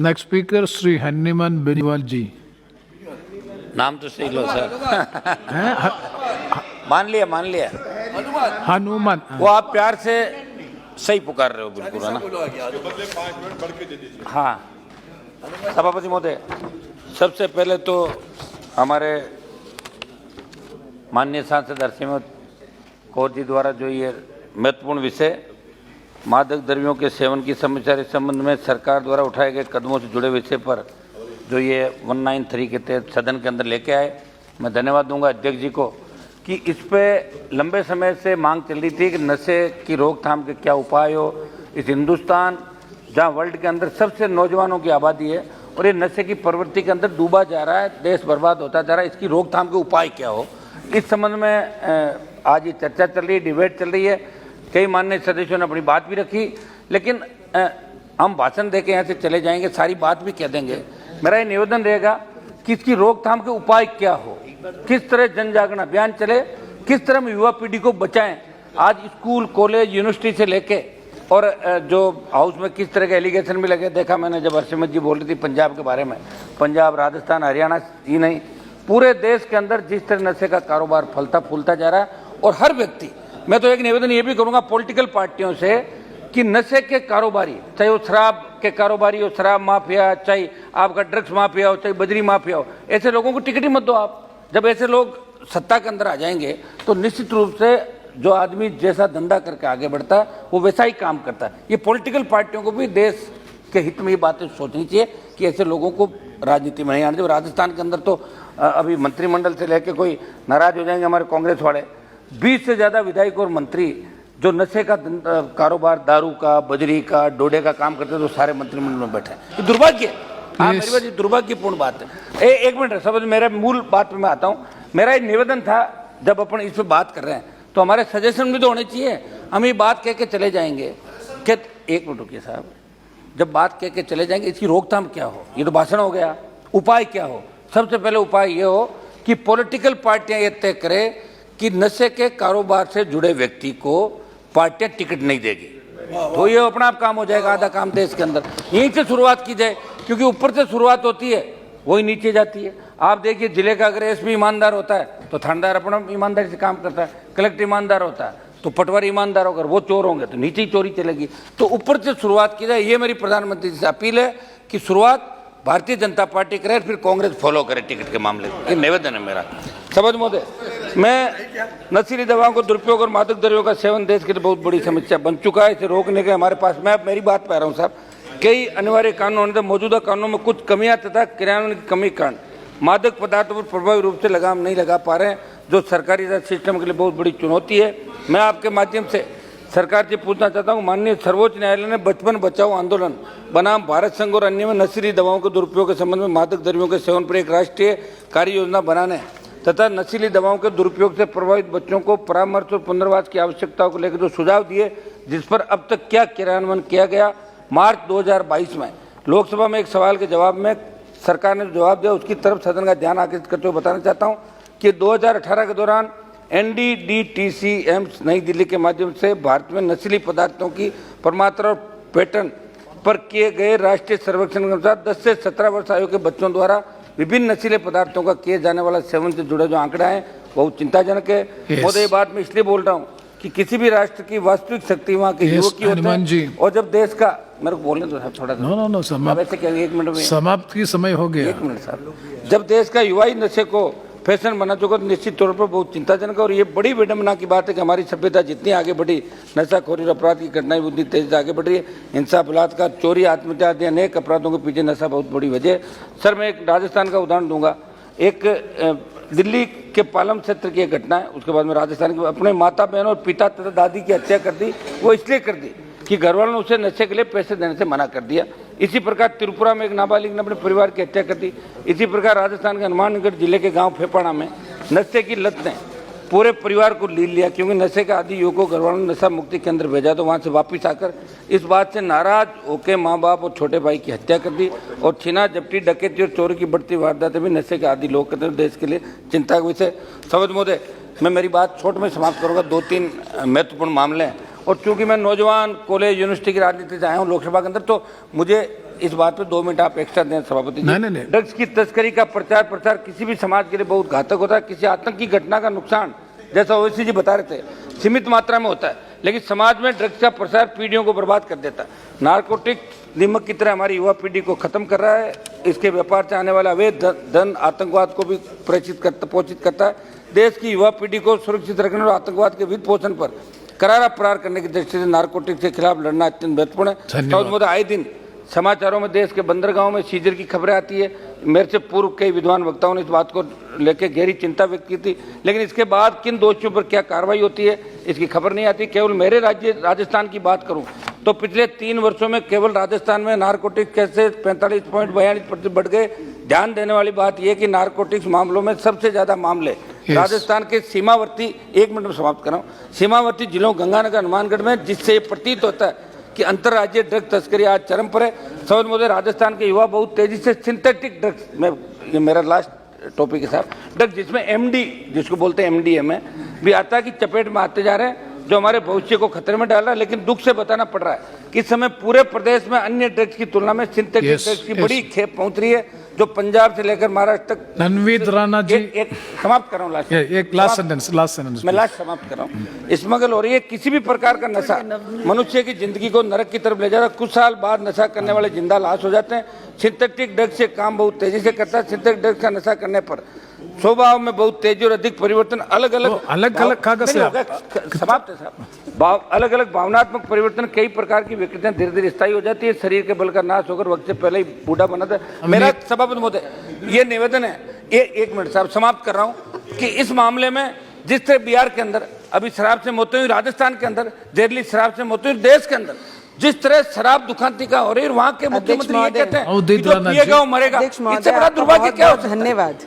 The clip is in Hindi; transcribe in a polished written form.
नेक्स्ट स्पीकर श्री हनुमान बेनीवाल जी। नाम तो सही लो सर। हैं? मान लिया हनुमान। वो आप प्यार से सही पुकार रहे हो, बिल्कुल है ना। हाँ, सभापति महोदय, सबसे पहले तो हमारे माननीय सांसद हरसिमरत कौर जी द्वारा जो ये महत्वपूर्ण विषय मादक द्रव्यों के सेवन की समस्या के संबंध में सरकार द्वारा उठाए गए कदमों से जुड़े विषय पर जो ये 193 के तहत सदन के अंदर लेके आए, मैं धन्यवाद दूंगा अध्यक्ष जी को कि इस पे लंबे समय से मांग चल रही थी कि नशे की रोकथाम के क्या उपाय हो। इस हिंदुस्तान जहां वर्ल्ड के अंदर सबसे नौजवानों की आबादी है और ये नशे की प्रवृत्ति के अंदर डूबा जा रहा है, देश बर्बाद होता जा रहा है, इसकी रोकथाम के उपाय क्या हो, इस संबंध में आज ये चर्चा चल रही है, डिबेट चल रही है। कई माननीय सदस्यों ने अपनी बात भी रखी, लेकिन हम भाषण देके यहाँ से चले जाएंगे, सारी बात भी कह देंगे। मेरा ये निवेदन रहेगा कि इसकी रोकथाम के उपाय क्या हो, किस तरह जन जागरण अभियान चले, किस तरह हम युवा पीढ़ी को बचाएं। आज स्कूल, कॉलेज, यूनिवर्सिटी से लेके और जो हाउस में किस तरह के एलिगेशन भी लगे, देखा मैंने जब हरसिमरत जी बोल रही थी पंजाब के बारे में, पंजाब, राजस्थान, हरियाणा ही नहीं, पूरे देश के अंदर जिस तरह नशे का कारोबार फलता फूलता जा रहा है। और हर व्यक्ति, मैं तो एक निवेदन ये भी करूंगा पॉलिटिकल पार्टियों से कि नशे के कारोबारी, चाहे वो शराब के कारोबारी हो, शराब माफिया, चाहे आपका ड्रग्स माफिया हो, चाहे बजरी माफिया हो, ऐसे लोगों को टिकट ही मत दो आप। जब ऐसे लोग सत्ता के अंदर आ जाएंगे तो निश्चित रूप से जो आदमी जैसा धंधा करके आगे बढ़ता है वो वैसा ही काम करता है। ये पॉलिटिकल पार्टियों को भी देश के हित में ये बातें सोचनी चाहिए कि ऐसे लोगों को राजनीति में नहीं आने। जब राजस्थान के अंदर तो अभी मंत्रिमंडल से लेकर कोई नाराज हो जाएंगे हमारे कांग्रेस वाले, 20 से ज्यादा विधायक और मंत्री जो नशे का कारोबार, दारू का, बजरी का, डोडे का काम करते हैं, तो सारे मंत्रिमंडल में बैठे हैं। ये दुर्भाग्य है। हाँ, मेरी बात, ये दुर्भाग्यपूर्ण बात है। एक मिनट समझ, मेरे मूल बात में आता हूँ। मेरा एक निवेदन था, जब अपन इस पर बात कर रहे हैं तो हमारे सजेशन भी तो होने चाहिए। हम ये बात कह के चले जाएंगे कि एक मिनट रुकिए साहब, जब बात कह के चले जाएंगे इसकी रोकथाम क्या हो, ये तो भाषण हो गया, उपाय क्या हो। सबसे पहले उपाय ये हो कि पॉलिटिकल पार्टियां ये तय करें कि नशे के कारोबार से जुड़े व्यक्ति को पार्टियां टिकट नहीं देगी, तो ये अपना आप काम हो जाएगा। आधा काम देश के अंदर यहीं से शुरुआत की जाए, क्योंकि ऊपर से शुरुआत होती है वही नीचे जाती है। आप देखिए, जिले का अगर एसपी ईमानदार होता है तो थानेदार अपना ईमानदारी से काम करता है, कलेक्टर ईमानदार होता है तो पटवारी ईमानदार होकर वो चोर होंगे तो नीचे ही चोरी चलेगी। तो ऊपर से शुरुआत की जाए, ये मेरी प्रधानमंत्री से अपील है कि शुरुआत भारतीय जनता पार्टी करे, फिर कांग्रेस फॉलो करे टिकट के मामले में। ये निवेदन है मेरा। सभापति महोदय, मैं नशीली दवाओं को दुरुपयोग और मादक द्रव्यों का सेवन देश के लिए बहुत बड़ी समस्या बन चुका है। इसे रोकने के हमारे पास, मैं मेरी बात पा रहा हूँ साहब, कई अनिवार्य कानून होने तक मौजूदा कानूनों में कुछ कमियां तथा क्रियान्वयन की कमी के कारण मादक पदार्थों पर प्रभावी रूप से लगाम नहीं लगा पा रहे हैं, जो सरकारी सिस्टम के लिए बहुत बड़ी चुनौती है। मैं आपके माध्यम से सरकार से पूछना चाहता हूं, माननीय सर्वोच्च न्यायालय ने बचपन बचाओ आंदोलन बनाम भारत संघ और अन्य में नशीली दवाओं के दुरुपयोग के संबंध में मादक द्रव्यों के सेवन पर एक राष्ट्रीय कार्य योजना बनाने तथा नशीली दवाओं के दुरुपयोग से प्रभावित बच्चों को परामर्श और पुनर्वास की आवश्यकताओं को लेकर जो सुझाव दिए, जिस पर अब तक क्या क्रियान्वयन किया गया। मार्च 2022 में लोकसभा में एक सवाल के जवाब में सरकार ने जवाब दिया, उसकी तरफ सदन का ध्यान आकर्षित करते हुए बताना चाहता हूं कि 2018 के दौरान NDDTC एम्स नई दिल्ली के माध्यम से भारत में नशीली पदार्थों की प्रमात्रा और पैटर्न पर किए गए राष्ट्रीय सर्वेक्षण के अनुसार 10 से 17 वर्ष आयु के बच्चों द्वारा विभिन्न नशीले पदार्थों का किए जाने वाला सेवन से जुड़े जो आंकड़ा है बहुत चिंताजनक है। महोदय, ये बात मैं इसलिए बोल रहा हूँ कि किसी भी राष्ट्र की वास्तविक शक्ति वहाँ के युवक की होती है, और जब देश का, मेरे को बोलने दो साहब थोड़ा सा। नो समाप्त, एक मिनट में समाप्त की समय हो गया। एक मिनट साहब, जब देश का युवा ही नशे को फैशन बना चुका तो निश्चित तौर पर बहुत चिंताजनक है। और ये बड़ी विडंबना की बात है कि हमारी सभ्यता जितनी आगे बढ़ी, नशाखोरी और अपराध की घटनाएं उतनी तेजी से आगे बढ़ रही है। हिंसा, बलात्कार, चोरी, आत्महत्या आदि अनेक अपराधों के पीछे नशा बहुत बड़ी वजह है। सर, मैं एक राजस्थान का उदाहरण दूंगा। एक दिल्ली के पालम क्षेत्र की एक घटना है, उसके बाद में राजस्थान की, अपने माता बहन और पिता तथा दादी की हत्या कर दी। वो इसलिए कर दी कि घरवालों ने उसे नशे के लिए पैसे देने से मना कर दिया। इसी प्रकार त्रिपुरा में एक नाबालिग ने अपने परिवार की हत्या कर दी। इसी प्रकार राजस्थान के हनुमानगढ़ जिले के गांव फेपाड़ा में नशे की लत ने पूरे परिवार को लील लिया, क्योंकि नशे का आदि युवकों को घरवालों ने नशा मुक्ति केंद्र भेजा तो वहां से वापस आकर इस बात से नाराज होकर माँ बाप और छोटे भाई की हत्या कर दी। और छीना झपटी, डकैती और चोरी की बढ़ती वारदातें भी नशे के आदि लोग करते हैं। देश के लिए चिंता का विषय। सभापति महोदय, मैं मेरी बात छोट में समाप्त करूंगा। 2-3 महत्वपूर्ण मामले हैं, और चूंकि मैं नौजवान, कॉलेज, यूनिवर्सिटी की राजनीति से आया हूँ लोकसभा के अंदर, तो मुझे इस बात पे 2 मिनट आप एक्स्ट्रा दें सभापति जी। नहीं। ड्रग्स की तस्करी का प्रचार प्रसार किसी भी समाज के लिए बहुत घातक होता है। किसी आतंकी घटना का नुकसान, जैसा ओवैसी जी बता रहे थे, सीमित मात्रा में होता है, लेकिन समाज में ड्रग्स का प्रसार पीढ़ियों को बर्बाद कर देता है। नारकोटिक निमक की तरह हमारी युवा पीढ़ी को खत्म कर रहा है। इसके व्यापार से आने वाला अवैध धन आतंकवाद को भी पोषित करता है। देश की युवा पीढ़ी को सुरक्षित रखने और आतंकवाद के वित्त पोषण पर करारा प्रहार करने की दृष्टि से नारकोटिक के खिलाफ लड़ना अत्यंत महत्वपूर्ण है। आए दिन समाचारों में देश के बंदरगाहों में सीजर की खबरें आती है। मेरे से पूर्व कई विद्वान वक्ताओं ने इस बात को लेकर गहरी चिंता व्यक्त की थी, लेकिन इसके बाद किन दोषियों पर क्या कार्रवाई होती है इसकी खबर नहीं आती। केवल मेरे राज्य राजस्थान की बात करूं तो पिछले 3 वर्षों में केवल राजस्थान में नारकोटिक्स केसेस 45.42% बढ़ गए। ध्यान देने वाली बात यह कि नारकोटिक्स मामलों में सबसे ज्यादा मामले राजस्थान के सीमावर्ती, 1 मिनट में समाप्त कर रहा हूं, सीमावर्ती जिलों गंगानगर हनुमानगढ़ में, जिससे ये प्रतीत होता है कि अंतर्राज्यीय ड्रग तस्करी आज चरम पर है। समझ मुझे राजस्थान के युवा बहुत तेजी से सिंथेटिक ड्रग्स में, ये मेरा लास्ट टॉपिक है साहब, ड्रग्स जिसमें एमडी, जिसको बोलते हैं एमडीएमए भी आता है, कि चपेट में आते जा रहे हैं, जो हमारे भविष्य को खतरे में डाल रहा है। लेकिन दुख से बताना पड़ रहा है कि इस समय पूरे प्रदेश में अन्य ड्रग्स की तुलना में सिंथेटिक ड्रग्स की बड़ी खेप पहुंच रही है, जो पंजाब से लेकर महाराष्ट्र तक। ननवीद राणा जी, एक समाप्त कर रहा हूँ, एक लास्ट सेंटेंस मैं लास्ट समाप्त कर रहा हूँ। स्मगल हो रही है। किसी भी प्रकार का नशा मनुष्य की जिंदगी को नरक की तरफ ले जा रहा है। कुछ साल बाद नशा करने वाले जिंदा लाश हो जाते हैं। सिंथेटिक ड्रग्स से काम बहुत तेजी से करता है। सिंथेटिक ड्रग्स का नशा करने पर स्वभाव में बहुत तेजी और अधिक परिवर्तन, अलग अलग कागज से समाप्त है साहब, अलग अलग भावनात्मक परिवर्तन, कई प्रकार की विकृतियां धीरे धीरे स्थायी हो जाती है। शरीर के बल का नाश होकर वक्त से पहले ही बूढ़ा बनाता है। मेरा सभापति महोदय ये निवेदन है, 1 मिनट साहब समाप्त कर रहा हूं, कि इस मामले में जिस तरह बिहार के अंदर अभी शराब से मौतें हुई, राजस्थान के अंदर जहरीली शराब से मौतें हुई, देश के अंदर जिस तरह शराब दुकानती का हो रही है, वहां के मुख्यमंत्री ये कहते हैं कि जो पिएगा वो मरेगा। इससे बड़ा दुर्भाग्य क्या हो सकता है? धन्यवाद।